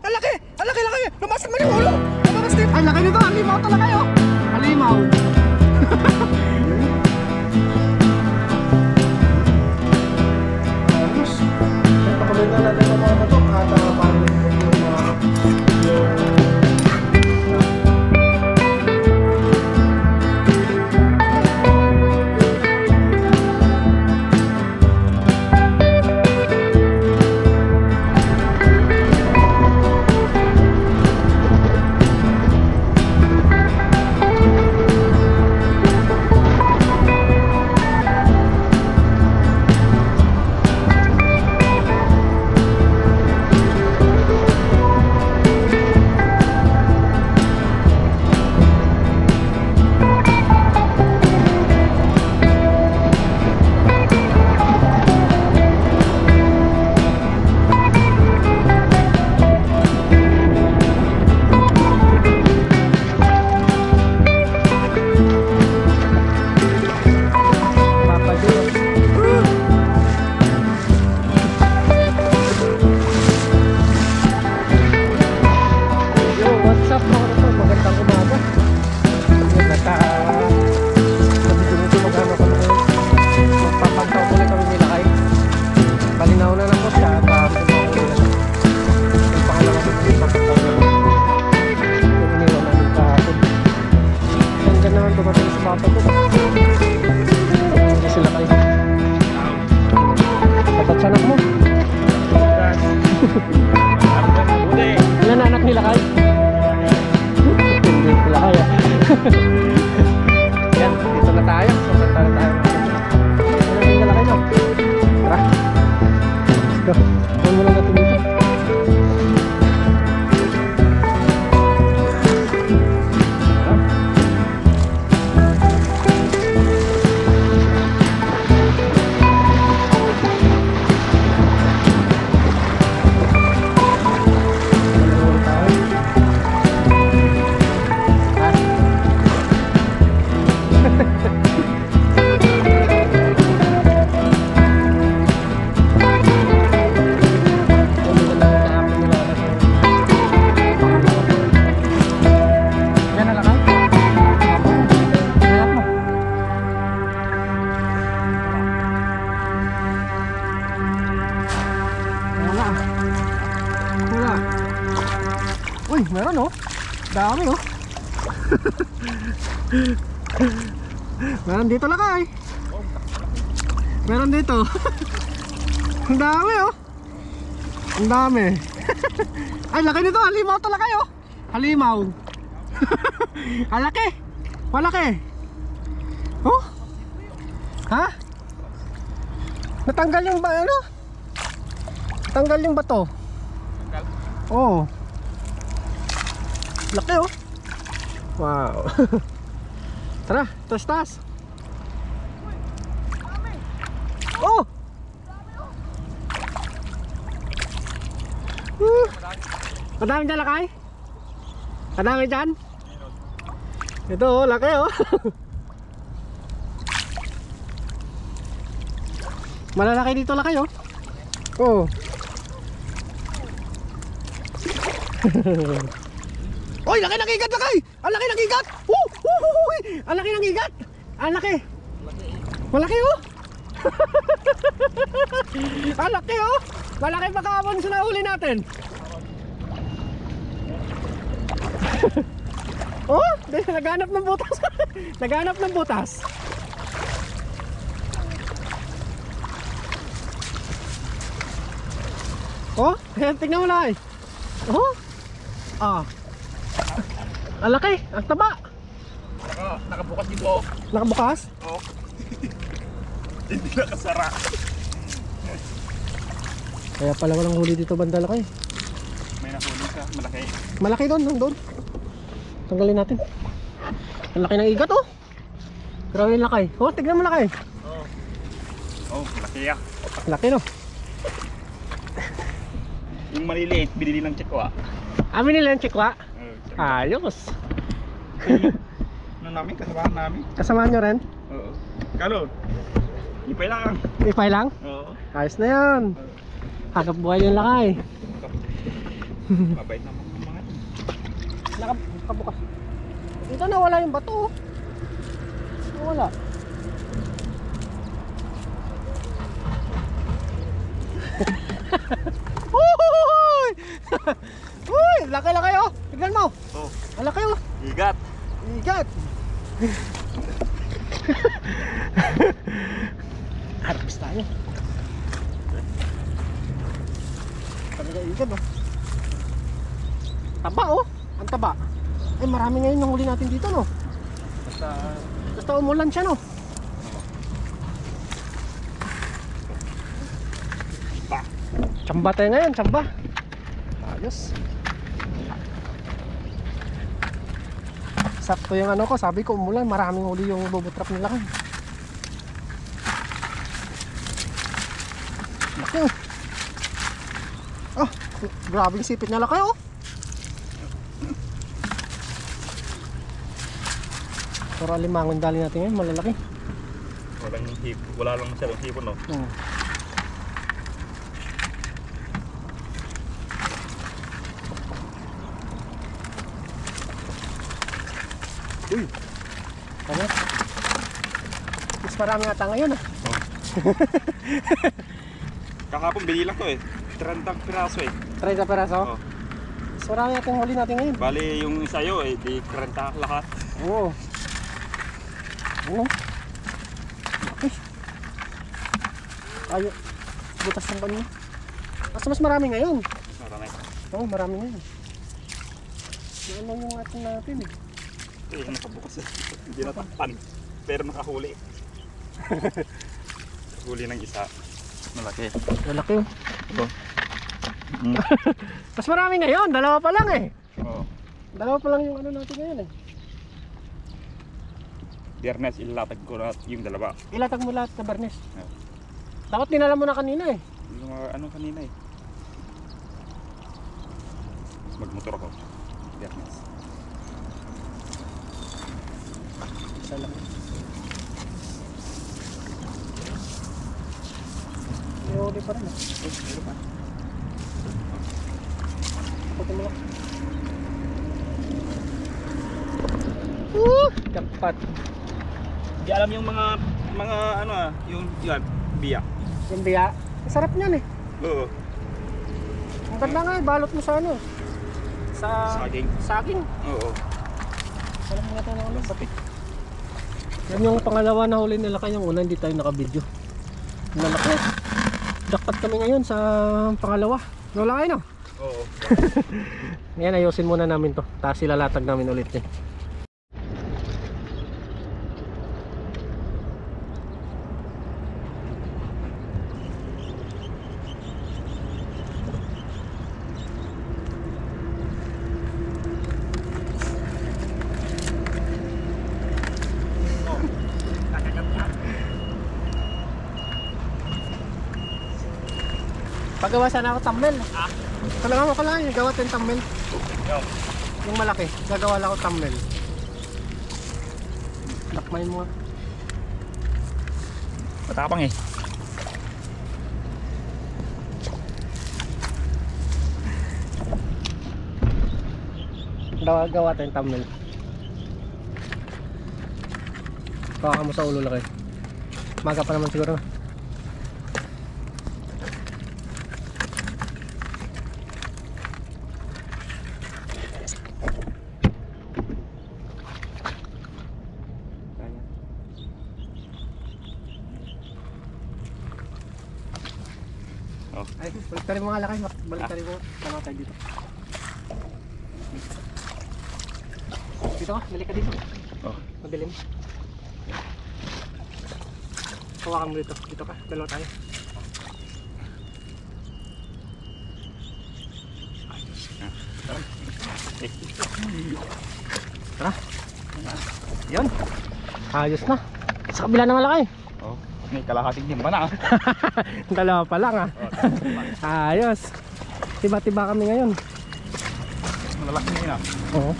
Ang laki! Ang laki! Laki! Lumas naman yung ulo! Lumas din! Ay, laki nito! Halimaw talaga yun! Halimaw! Pagkakamit na natin ang mga batok at parang yung meron oh. Dami oh. Meron dito lakay. Meron dito. Ang dami oh. Ang dami. Ay, laki nito. Halimaw talaga oh. Halimaw. Ang laki. Malaki. Oh. Ha? Natanggal yung ba ano? Natanggal yung bato. Oh. Laki oh. Wow. Tara, tas. Oh. Madami dyan lakay. Madami dyan. Ito oh, laki oh. Malalaki dito lakay oh. Oh. Oy, laki ng igat lakay! Ang laki ng igat! Ang laki ng igat! Ang laki! Malaki oh! Ang laki oh! Malaki pa kahapon sa nahuli natin! Oh! Naghanap ng butas! Naghanap ng butas! Oh! Tingnan mo lang eh! Oh! Ah! Ang laki, ang taba. Nakabukas dito. Nakabukas? Oo. Hindi nakasara. Kaya pala walang huli dito banda laki. May nahuli ka, malaki. Malaki doon. Tanggalin natin. Ang laki ng igat oh. Grabe yung laki. Oh, tignan mo laki. Oo. Oh, malaki ah. Laki no. Yung maliliit, binili ng Chikwa. Amin nila yung Chikwa? Ayos. Ano namin, kasamahan namin. Kasamahan nyo rin? Oo. Kalo, ipay lang. Ipay lang? Oo. Ayos na yan. Hanap buhay yung lakay. Mabait naman ang mga yun. Nakabukas. Ito nawala yung bato. Nawala. Uy! Uy! Laki-laki oh! Tignan mo! Oh, Ang laki oh! igat. Igat! Harvest tayo. Talaga igat oh. Taba oh! Ang taba. Eh marami ngayon yung huli natin dito no? Basta umulan siya no? Tsamba tayo ngayon, tsamba. Ayos. Sakto yung ano ko, sabi ko umulan, maraming huli yung bubutrap nila kan. Laki oh. Ah, grabing sipit na laki oh. Pero alimangon dali natin ngayon, malalaki. Wala lang masyadong hipon, no? Uy. Ano? Mas marami ata ngayon ah. Oh. Kahapon bili lang to eh. 30 piraso eh. 30 peraso? Oh. Mas marami atong huli natin ngayon. Bali yung sa'yo eh, di 30 lahat. Oo. Ano? Okay. Ayo. Butas ng kanina. Mas marami ngayon. Marami. Oo, marami ngayon. Ano yung atin natin eh. Eh, nakabukas eh. Hindi natakpan. Pero nakahuli. Huli ng isa. Malaki. Malaki oh. Ito. Mas marami ngayon. Dalawa pa lang eh. Oo. Dalawa pa lang yung ano natin ngayon eh. Biyernes, ilatag ko na yung dalawa. Ilatag mo lahat na Bernes. Oo. Dapat dinala mo na kanina eh. Yung mga ano kanina eh. Magmotor ako. Biyernes. Isa lang. May huli pa rin eh. Meron pa. Puti mo lang. Dapat. Di alam yung mga ano ah, yung yan, biyak. Yung biya. Sarap niyan eh. Oo. Ang ganda nga eh. Balot mo sa ano. Sa Saging. saging. Oo. Alam mo nga tayo na ulit. Sapit. Yan yung pangalawa na huli nila kayong una. Hindi tayo naka-video. Nalaki. Jackpot kami ngayon sa pangalawa. Wala kayo no? Oo. Ngayon ayusin muna namin to. Tapos ilalatag namin ulit eh. Pagawa sana ako thumbnail. Kailangan mo kailangan yung gawa tayong thumbnail. Yung malaki, gagawa lang ako thumbnail. Lakmayin mo nga. Matapang eh. Gawa tayong thumbnail. Kawa ka mo sa ulo laki. Maga pa naman siguro. Oh. Ay, balik tayo mga lakay. Balik tayo mo. Tama tayo dito. Dito ka, balik ka dito. Oh. Madilim. Hawakan mo dito. Dito ka, dalawa tayo. Tara. Yun. Ayos na. Sa kabila na malaki. Oh. May kalahating din ba na? Dalawa pa lang ah. Ayos. Tiba-tiba kami ngayon. Malalaki na yun ah. Oo.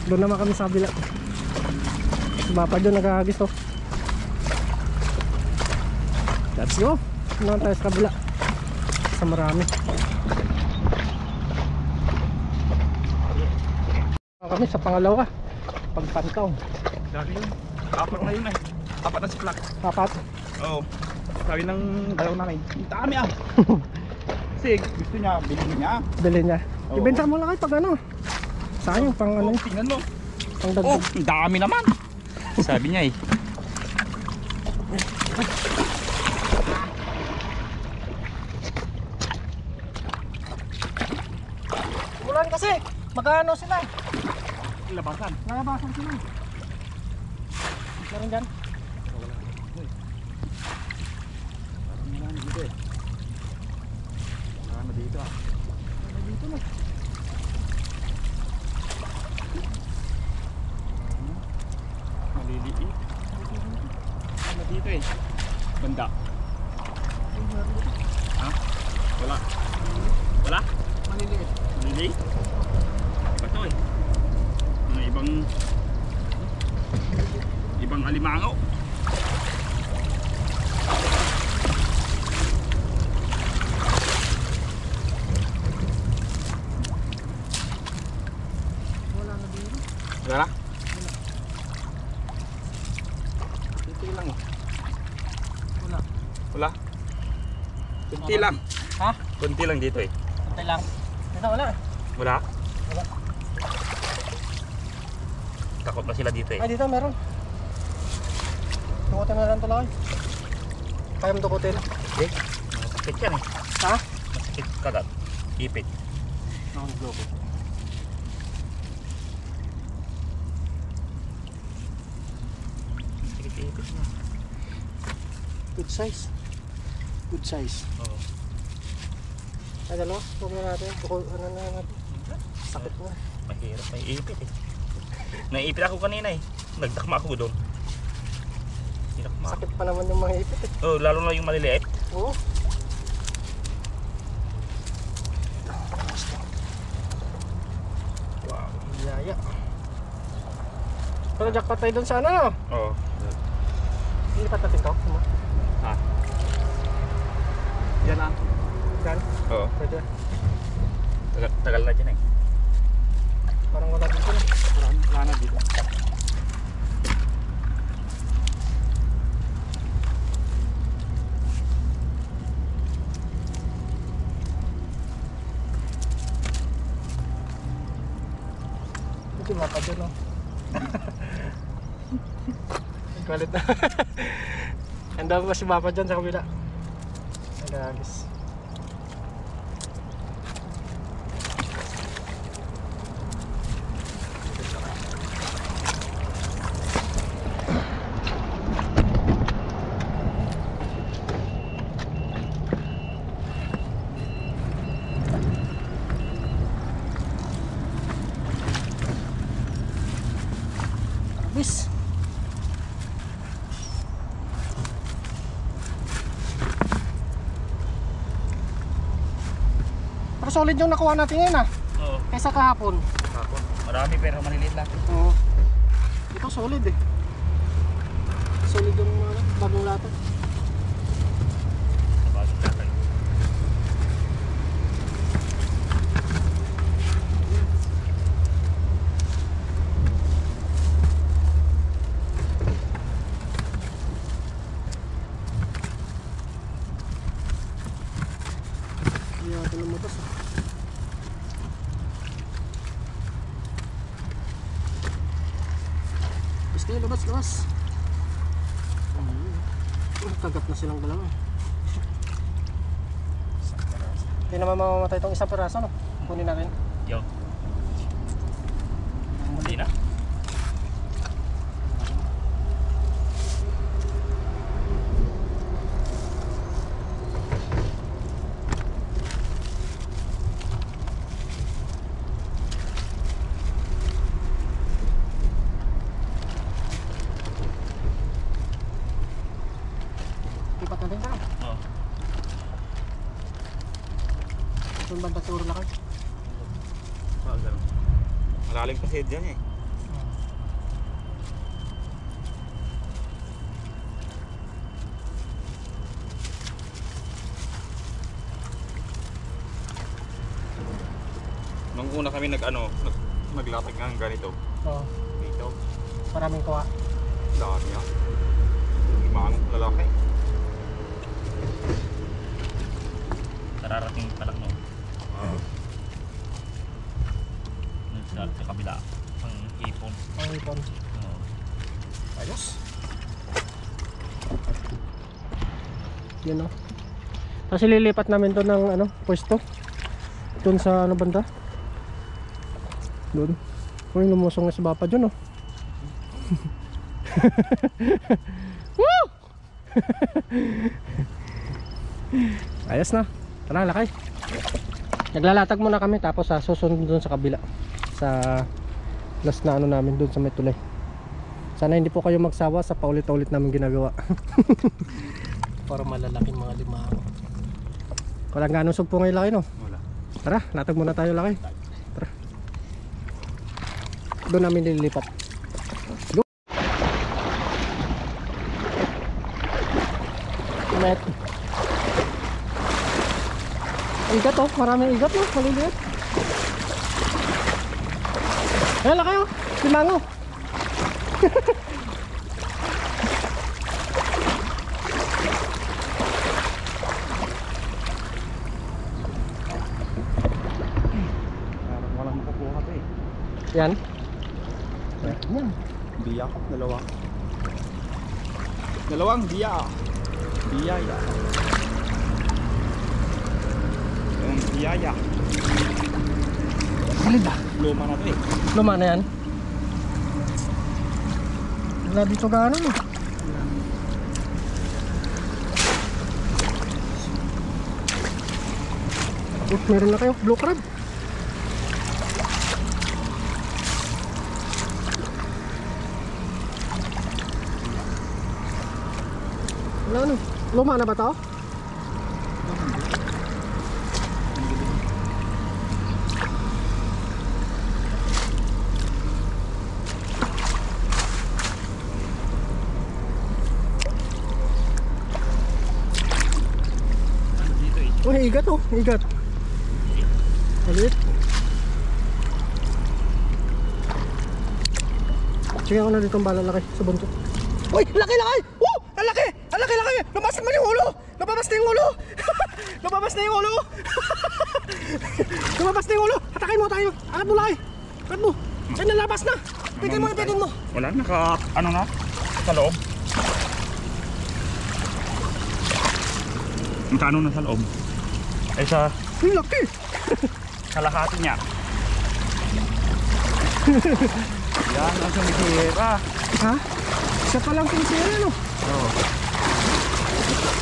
Doon naman kami sa kabila. Si Papa doon nagkakagis to. Let's go. Naman tayo sa kabila. Basta marami. Kami sa pangalawa. Pagpantaw. Dami yun. Apat na yun eh. Apat na siklak. Apat. Oo. Sabi ng dalaw namin, ang dami ah. Kasi gusto niya, bilhin niya. Dali niya. Oo. Ibenta mo lang kayo pag ano. Sayang pang ano. Oh, tingnan mo. Pang Oh, dagdag. ang dami naman. Sabi niya eh. Ulan kasi. Magkano sila? Labasan. Nakabasan sila. Meron dyan. Marami dito eh. Marami dito ah. Dito na. Maliliit. Marami dito eh. Banda. Ha? Wala. Wala? Maliliit. Maliliit? Ito eh. Mga ibang alimango. Wala na dito. Wala na? Kunti lang eh. Wala. Wala? Kunti lang. Ha? Kunti lang dito eh. Antay lang. Dito wala. Wala? Wala. Takot na sila dito eh. Ay dito meron. Dukutin na lang tuloy. Kaya mo dukutin. Eh, masakit yan eh. Ha? Masakit kagat. Ipit. Ang globo. Masakit ipit na. Good size. Good size. Oo. Ay dalawa. Huwag na natin. Ano na natin. Sakit na. Mahirap, may ipit eh. Naipit ako kanina eh. Nagdakma ako doon. Dinakma ako. Sakit pa naman yung mga ipit eh. Oh, lalo na yung maliliit. Oo. Wow. Yaya. Pero jackpot tayo dun sa ano no? Oo. Ilipat natin to. Ha? Yan ah. Gan? Oo. Pwede. Tagal na dyan eh. Parang wala dito na. Wala na dito. Ito mapa dyan no. Galit na. Ang dami pa si mapa dyan sa kabila. Ang gagis. Bis. Pero solid yung nakuha natin ngayon ah. Oo. Kaysa kahapon. Hapon. Marami pero maliliit lang. Oo. Ito solid eh. Solid yung bagong lata. Sabagin tatay. Hindi natin lumabas ah. Basta yun, labas, labas. Kagat na silang dalawa. Hindi naman mamamatay itong isang piraso no? Kunin natin. Yo. Hindi na. Lipat natin ka. Oo. Yung banda siguro lakad. Malalim kasi dyan eh. Nung una kami naglatag ng ganito. Oo. Dito. Maraming kuha. Dami ah. Limang lalaki. Kararating pa lang no. Sa kabila. Ang ipon. Ang ipon. Oo. Ayos. Yun o. Kasi lilipat namin doon ng ano, pwesto. Doon sa ano banda. Doon. Uy, lumusong na si Bapa dyan o. Woo! Ayos na. Tara, lakay. Naglalatag muna kami tapos susunod doon sa kabila. Sa last na ano namin doon sa may tulay. Sana hindi po kayo magsawa sa paulit-ulit namin ginagawa. Para malalaking mga limang. Walang ganong sugpo ngayon laki no? Wala. Tara, latag muna tayo laki. Tara. Doon namin nililipat. Go! Met. Igat oh, maraming igat no, maliliit. Ayan laki oh, limango. Walang makukuha to eh. Yan. Yan. Biya. Dalawa. Dalawang biya. Biyaya. Yung biyaya. Halid ah. Luma na to eh. Luma na yan. Wala dito gaano no. Meron na kayo, blue crab. Wala no. Luma na ba to? Dito eh. Oh, igat oh, igat. Maliit. Sige ako na dito ang bala laki sa buntot. Uy, laki laki! Oh, ang laki! Ang laki laki! Lumabas naman yung ulo! Lumabas na yung ulo! Lumabas na yung ulo! Lumabas na yung ulo! Hatakin mo tayo! Angat mo laki! Angat mo! Ay, nalabas na! Ipigin mo, ipigin mo! Wala, ano na? Sa loob. Magkano na sa loob? Ay sa Ang laki! kalahati niya. Yan, ang sumisira. Ha? Isa pa lang pinsira no? Oo.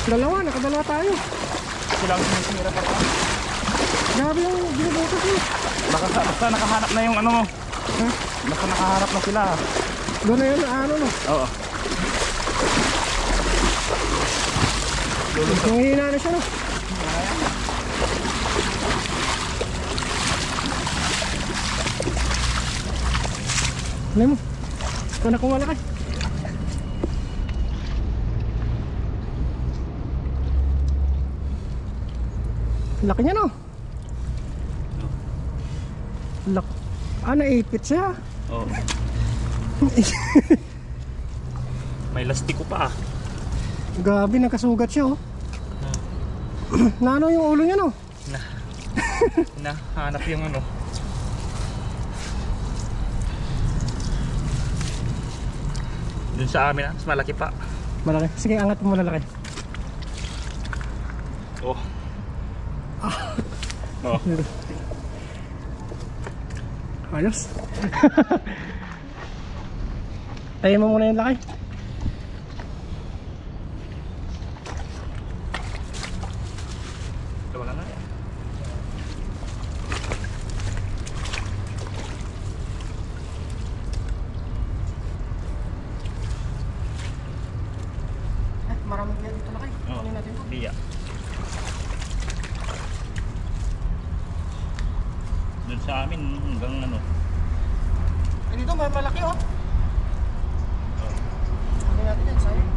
Dalawa, nakadalawa tayo. Silang sumisira pa rin. Grabe yung binubukas mo. Basta nakahanap na yung ano mo. Ha? Basta nakaharap na sila. Doon na yun, ano no? Oo. Nanghihina na siya no? Ano mo? Ito na kung malaki. Laki niya no? Laki. Ah, naipit siya. Oo. May lastiko pa ah. Gabi, nagkasugat siya oh. Nano yung ulo niya no? Nahanap yung ano. Dun sa amin mas malaki pa. Malaki. Sige, angat mo malaki. Oh. Oh. Ayos. Tayo mo muna yung laki. Wala na. Maraming yan dito laki. Oh. Kunin natin ito. Biya. Dun sa amin hanggang ano. Eh dito may malaki oh. Kunin natin yan, sayang.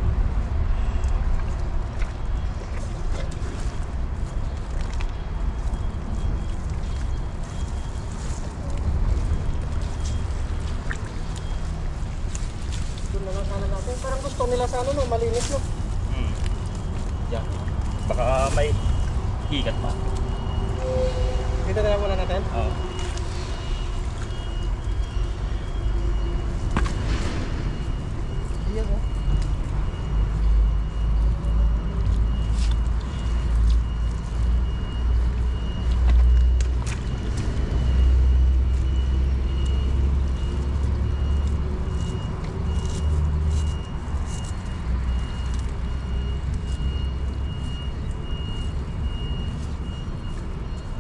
nila sa ano, no? Malinis, no? Yan. Baka may higat pa. Dito na lang muna natin. Oo. Iyan, oh.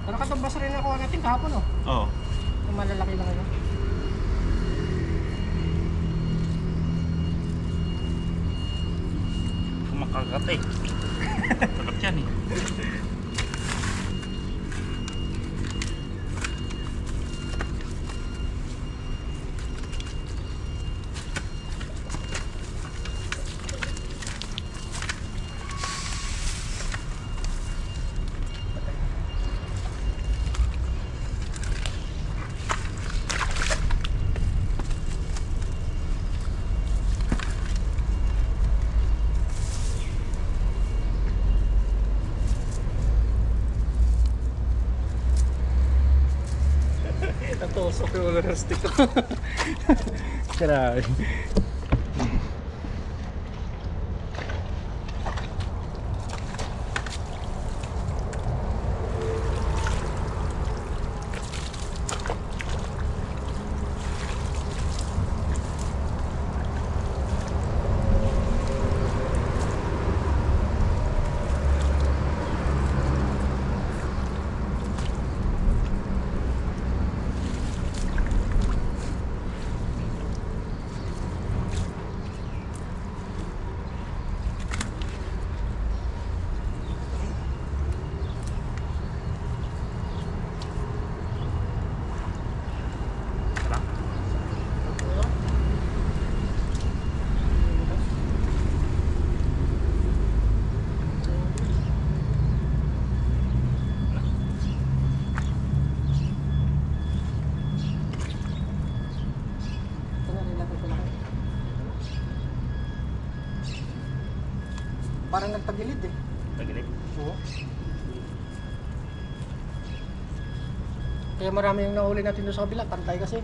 Nakatambas rin ako natin kahapon, oh. Oo. Yung malalaki lang yun. Kumakagat eh. Kagat yan eh. Natusok yung ulo ng stick ko. Grabe. Parang nagtagilid eh. Tagilid. Oo. Kaya marami yung nahuli natin doon sa kabila, pantay kasi.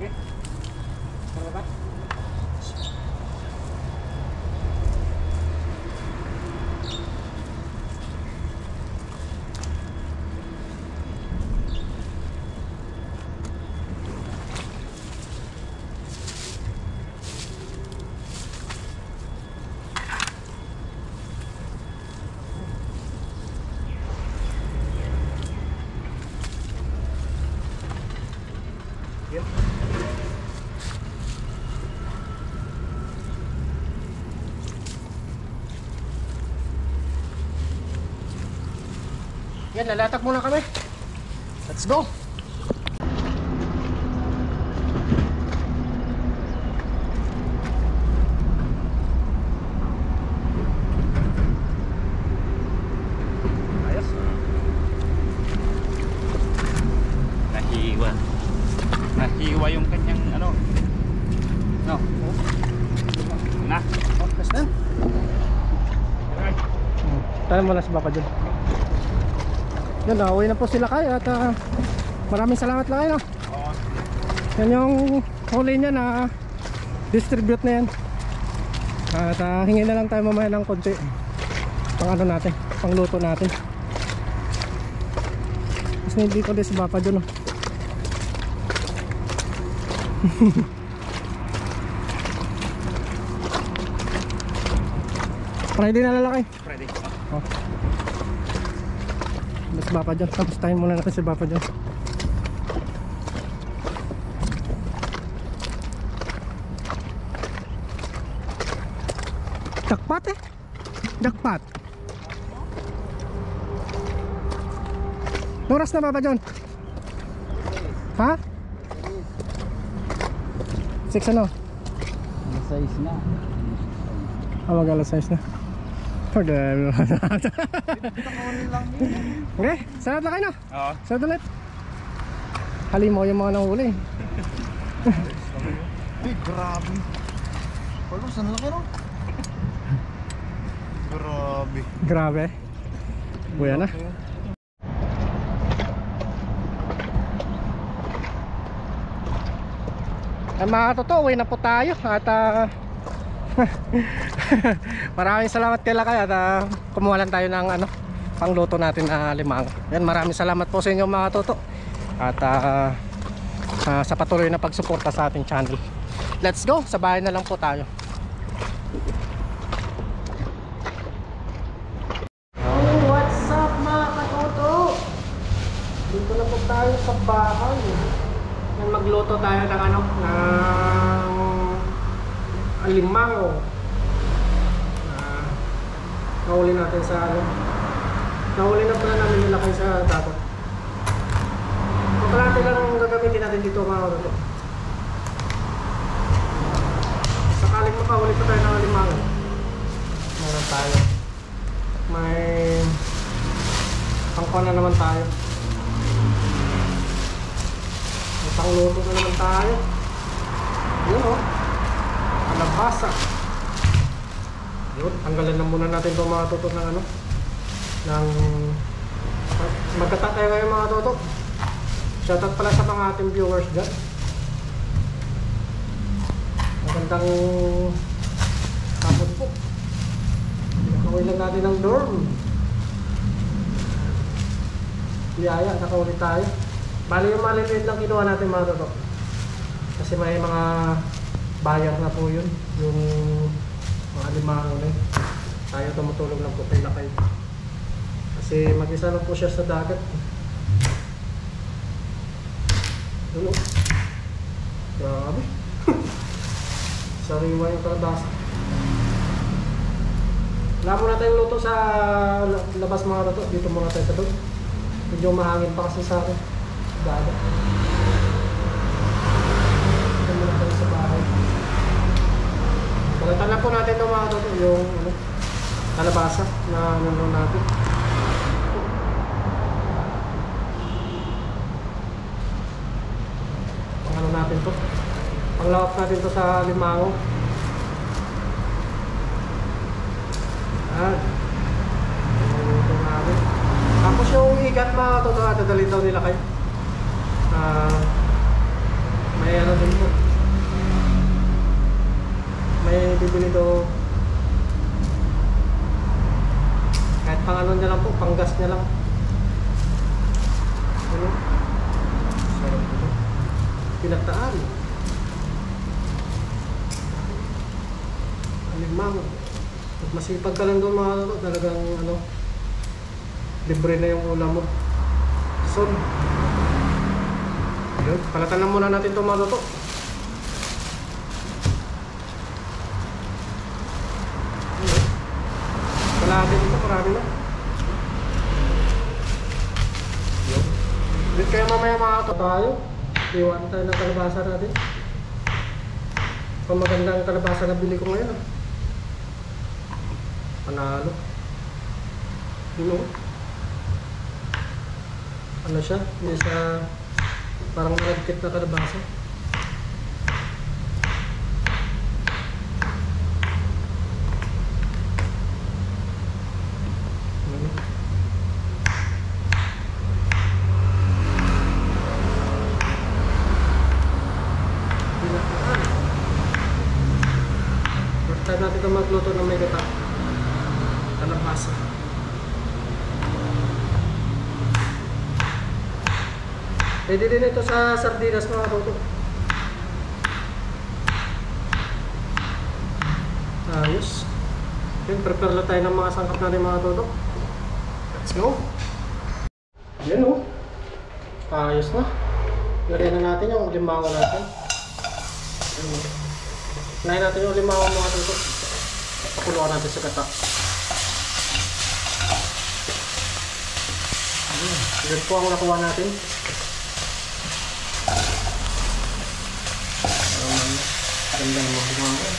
Okay. Tara ba? Yun. Yan, lalatak muna kami. Let's go! Ayos. Nahiwa. Nahiwa yung kanyang ano. No. Na. Oh, let's done. Tayo muna sa baka dyan. Yan, nauwi na po sila kayo at maraming salamat lang kayo. Oo. Yan yung huli niya na distribute na yan. At hingi na lang tayo mamaya ng konti pang ano natin, pang luto natin. Mas hindi ko din sa baka dyan, oh. Friday na lalaki. Friday. Oh. Mas bapa dyan. Tapos tayo muna natin si bapa dyan. Dakpat eh. Dakpat. Oras na bapa dyan. Ha? 6 ano? Size na. Mag-alas 6 na. Pag-alas na. Okay, sarap na kayo na. Oo. Sarap ulit. Halimo yung mga nahuli. Grabe. Wala, saan na kayo? Grabe. Grabe. Buya na. Ay mga totoo, uwi na po tayo. At maraming salamat kay Lakay. At kumuha lang tayo ng pangluto natin na limang. Yan, maraming salamat po sa inyo mga totoo. At sa patuloy na pagsuporta sa ating channel. Let's go, sa bahay na lang po tayo. Oh, what's up mga katoto? Dito na po tayo sa bahay. Yan, magluto tayo ng ng alimango. Nahuli natin sa nahuli na pala namin nilakay sa dapat. Kalahati lang ang gagamitin natin dito mga katoto. Sakaling makahuli pa tayo ng alimango, meron tayo. May pangkuhan na naman tayo. May pangluto na naman tayo. Yun o, kalabasa. Yun, tanggalan na muna natin ito mga toto ng ng magkata tayo kayo mga toto. Shoutout pala sa mga ating viewers dyan. Magandang hapon po. Nakawin lang natin ng dorm. Biyaya, nakaulit tayo. Bali yung maliliit lang kinuha natin mga toto. Kasi may mga bayar na po yun. Yung mga limango na yun. Tayo tumutulong lang po kay Lakay. Kasi mag-isa lang po siya sa dagat. Ano? Grabe. Sariwa yung kalabasa. Wala muna tayong luto sa labas mga luto. Dito muna tayo sa doon. Medyo mahangin pa kasi sa akin. Dagat. Dito muna tayo sa bahay. Pagkatan lang po natin ng mga luto. Yung kalabasa na nanon natin. Pang natin to. Panglawak natin to sa limango. Ito natin. Tapos yung ikat mga totoo at dadalhin daw nila kayo. May din po. May bibili daw. Kahit pang niya lang po, pang gas niya lang. Sarap ito. Pinataan. Alimango. At masipag ka lang doon mga toto, talagang libre na yung ulam mo. So, yun, palatan lang muna natin ito mga toto. Palagi dito, marami na. Yun. Ulit kaya mamaya mga toto tayo. Iwan tayo ng kalabasa natin. Kung magandang kalabasa na bili ko ngayon. Panalo. Ano siya? Hindi siya parang malagkit na kalabasa. First time natin ito magluto ng may gata. Kalabasa. Pwede din ito sa sardinas mga toto. Ayos. Yun, prepare lang tayo ng mga sangkap natin mga toto. Let's go. Yan o. Ayos na. Lagyan na natin yung limango natin. Lagyan natin yung limango mga toto. Pakuluan natin sa gata. Yan po ang nakuha natin. Ganda naman bumango.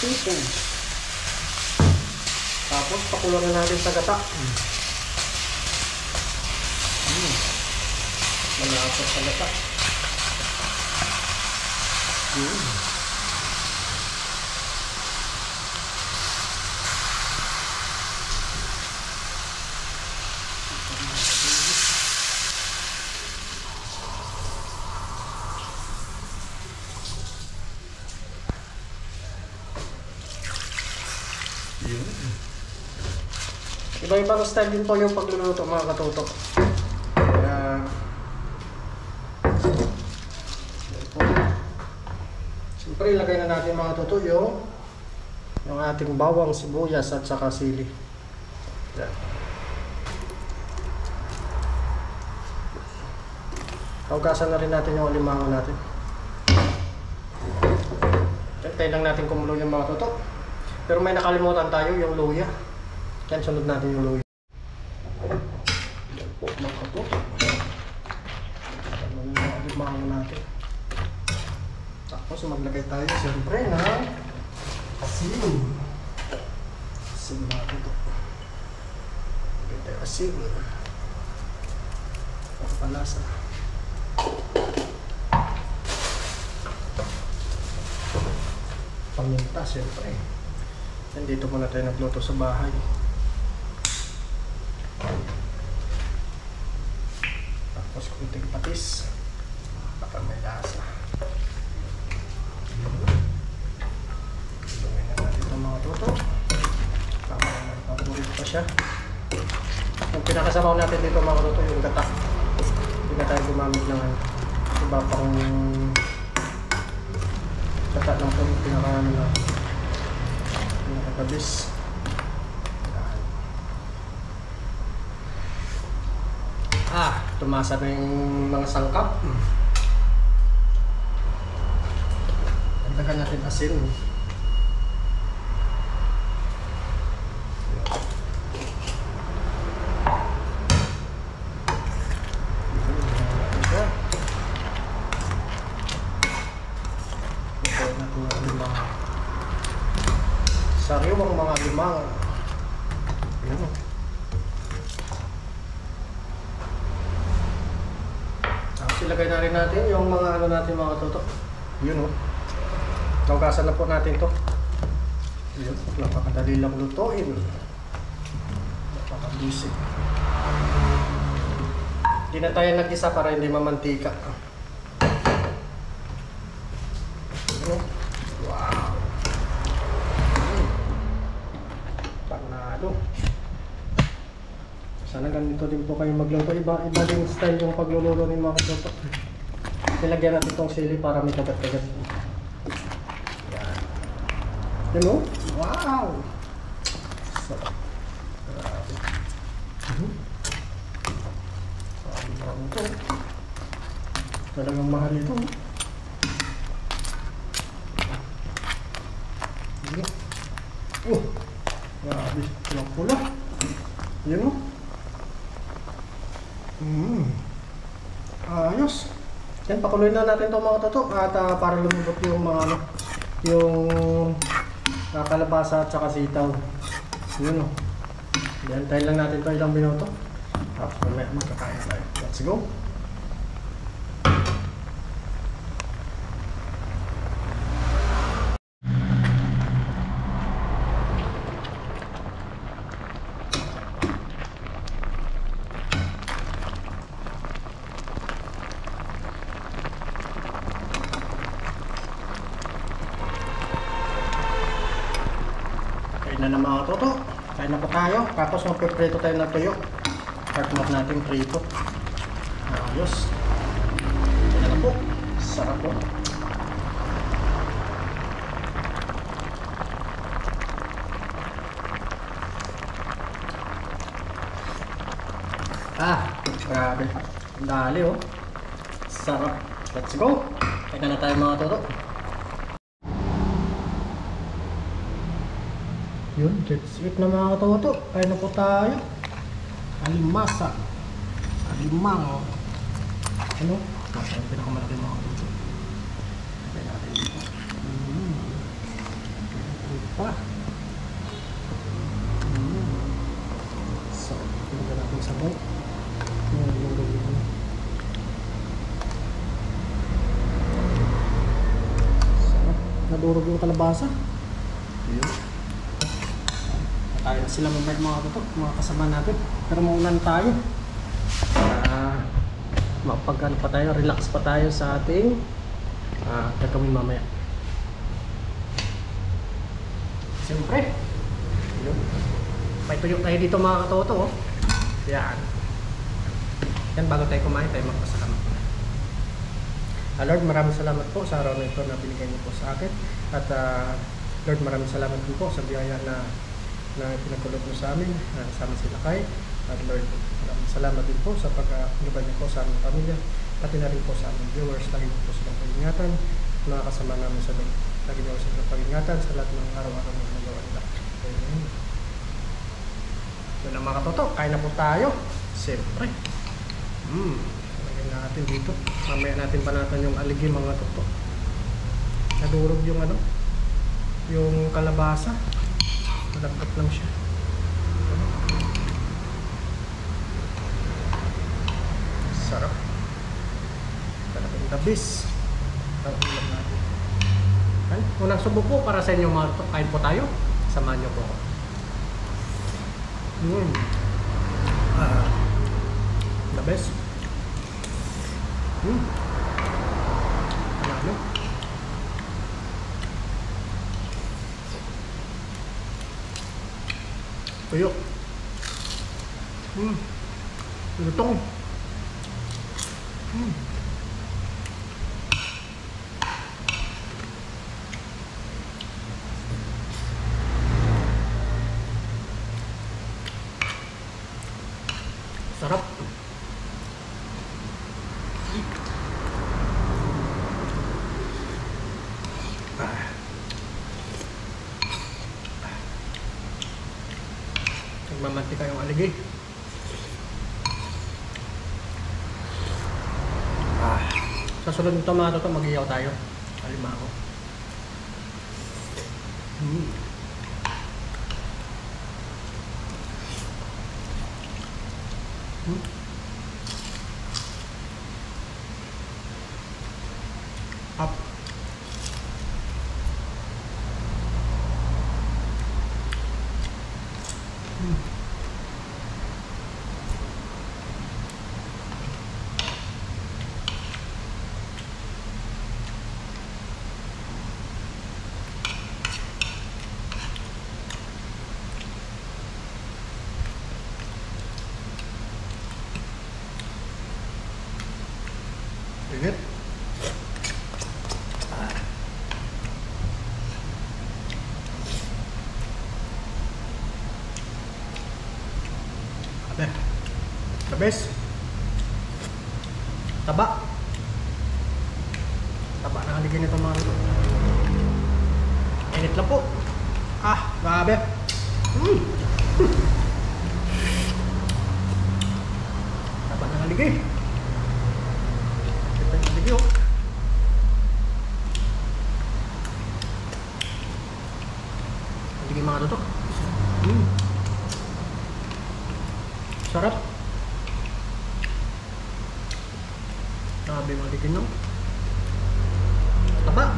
Seafood. Tapos pakuluan na natin sa gata. Malapot sa gata. Iba-ibang style din po yung pagluluto mga katutok. Kaya siyempre ilagay na natin mga tuto yung ating bawang, sibuyas at saka sili. Yan. Kaugasan na rin natin yung alimango natin. Hintayin lang natin kumulo yung mga tuto. Pero may nakalimutan tayo yung luya. Kaya sunod natin yung luya. Yan po mga katutok. Ano yung alimango natin. Tapos maglagay tayo siyempre ng asin. Asin mga katutok. Maglagay tayo asin. Pagpalasa. Paminta siyempre. Nandito muna tayo nagluto sa bahay. Tapos kunting patis para may lasa. Ilungin na natin itong mga tuto. Tama naman, paborito pa siya. Yung pinakasabaw natin dito mga tuto, yung gata. Hindi na tayo gumamit ng iba pang gata ng pinakaano na pinakagabis. Tumasa na yung mga sangkap. Dagdagan natin asin. Sariwang mga limang. Ayan. Ilagay na rin natin yung mga ano natin mga tutok. Yun o. Naugasan na po natin to. Yun. Napakadali lang lutuin. Napakabusik. Hindi na tayo nag-isa para hindi mamantika. Yun o. Wow. Panalo. Sana ganito din po kayo magluto. Iba din style yung pagluluto ni mga katutok. Nilagyan natin itong sili para may kagat-kagat. Yan. Yan o? Wow! Sarap. Grabe. Sarap ito. Talagang mahal ito. Grabe. Pula-pula. Yan o. Ayos. Yan, pakuloy na natin itong mga tutok at para lumubot yung mga ano, yung kalabasa at saka sitaw. Yun o. Yan, tayo lang natin ito ilang minuto. Tapos mamaya magkakain tayo. Let's go. Na ng mga toto. Kain na po tayo. Tapos magpiprito tayo ng tuyo. Start natin prito. Ayos. Kaya na po. Sarap po. Grabe. Dali oh. Sarap. Let's go. Kain na tayo mga toto. Yun, let's eat na mga katoto. Kain na po tayo. Alimasa. Alimang. Ano? Nasa yung pinakamalaki mga katoto. Pa. So, pinagyan natin sa bowl. Yung gawin. Sarap. Nadurog yung kalabasa. Yun. Tayo na sila mamaya mga tutok, mga kasama natin. Pero maulan tayo. Mapag-ano pa tayo, relax pa tayo sa ating gagawin mamaya. Siyempre, yun. May tuyo tayo dito mga katoto. Oh. Yan. Yan, bago tayo kumain tayo magpasalamat. Lord, maraming salamat po sa araw na ito na binigay niyo po sa akin. At Lord, maraming salamat din po sa biyaya na pinagkulot mo sa amin, sama sila kay. At Lord, maraming salamat din po sa pag-ibay niyo po sa aming pamilya, pati na rin po sa aming viewers. Lagi niyo po silang pag-ingatan, mga kasama namin sa loob. Lagi niyo silang pag-ingatan sa lahat ng araw-araw na nagawa nila. Amen. Yun ang mga katoto, kain na po tayo. Siyempre. Lagyan natin dito. Mamaya natin banatan yung aligi mga toto. Nadurog yung yung kalabasa. Malagkat lang siya. Sarap. Talagang tabis. Ang ulam natin. Unang subo po para sa inyo mga toto. Kain po tayo. Samahan niyo po ako. The best. Ano? Tuyo. Lutong. Sarap. Nagmamantika yung aligi. Sa sunod ng tomato to, mag-iyaw tayo. Alimango. Up. Init. Abe. The best. Taba. Taba na haligin nito mga ito. Init lang po. Grabe. Taba na haligin. Yuk. Hindi mga tutok. Sarap. Sabi mga dikin no. Taba.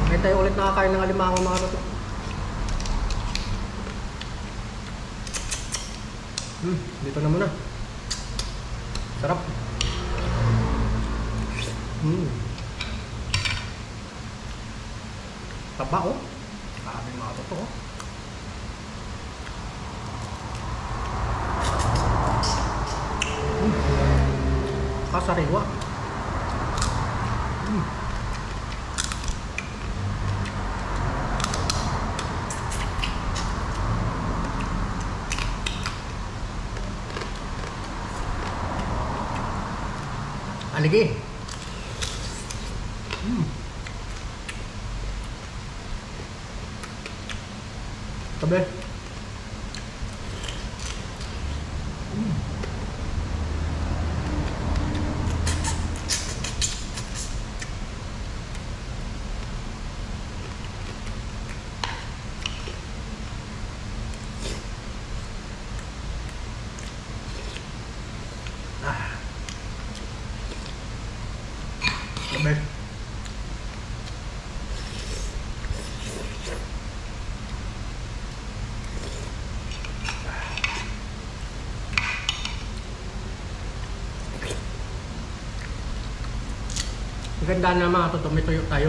Ngayon tayo ulit nakakain ng alimango mga tutok. Dito na muna. Sarap. Taba oh. Sabi mga totoo. Kasariwa. Aligi. Tabi. Ganda na mga toto, may tuyo tayo.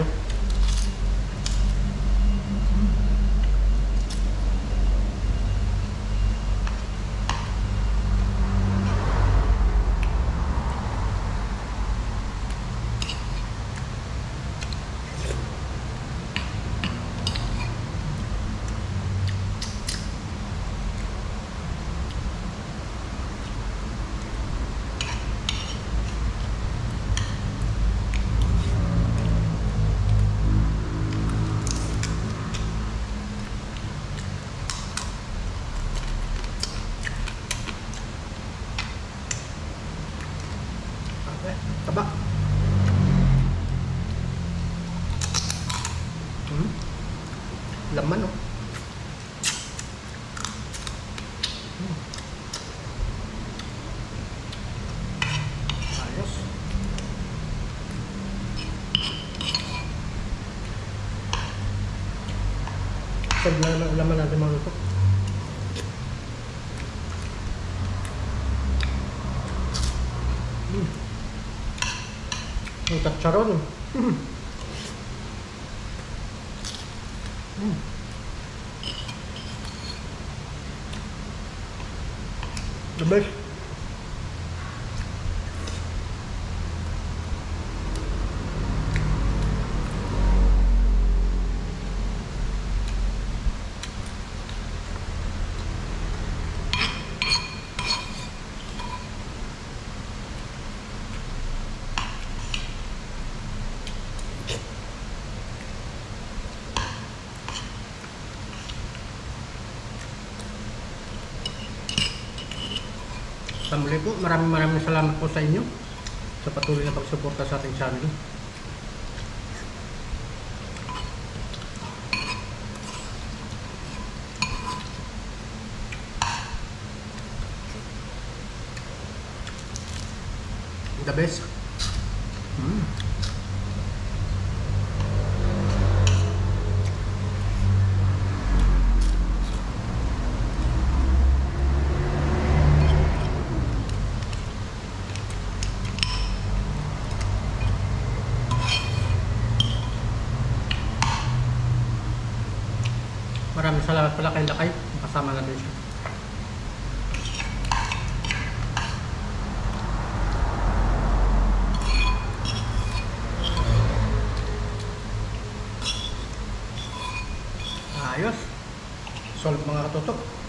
Taba. Laman oh. Ayos. Pag laman natin mga luto. Ang tatsaron. The best. Sa muli po, maraming salamat po sa inyo sa patuloy na pagsuporta sa ating channel. The best. Maraming salamat pala kay Lakay. Kasama natin siya. Ayos. Solve mga katutok.